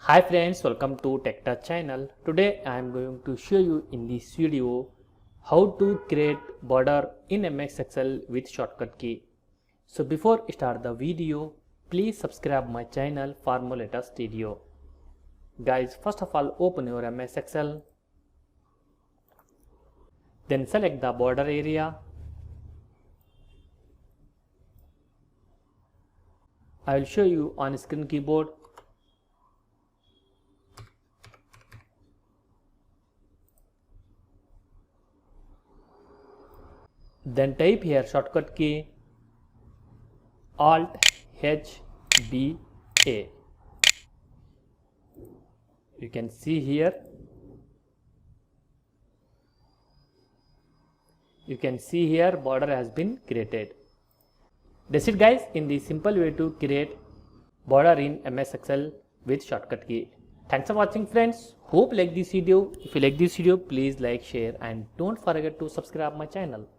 Hi friends, welcome to TechTouch channel. Today I am going to show you in this video how to create border in MS Excel with shortcut key. So before start the video, please subscribe my channel for more latest video. Guys, first of all open your MS Excel. Then select the border area. I will show you on screen keyboard. Then type here shortcut key Alt H B A. You can see here. You can see here border has been created. That's it guys, in the simple way to create border in MS Excel with shortcut key. Thanks for watching friends. Hope you like this video. If you like this video, please like, share and don't forget to subscribe my channel.